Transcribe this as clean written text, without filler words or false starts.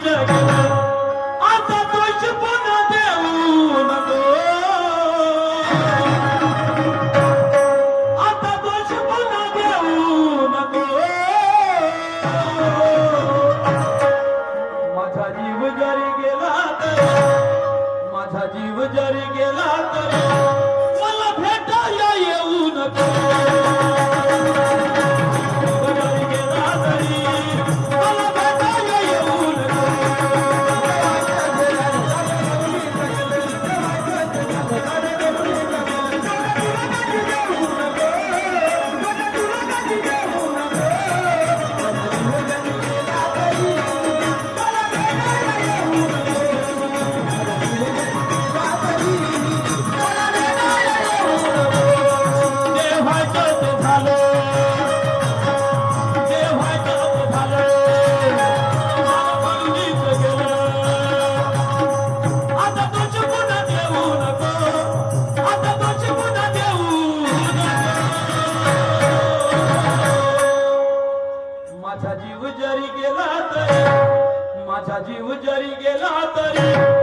जगलं आता दोष पुन्हा देऊ नको आता दोष पुन्हा देऊ नको माझा जीव जरी गेला तर माझा जीव जरी गेला तर मला भेटायला येऊ नको माझा जीव जरी गेला तरी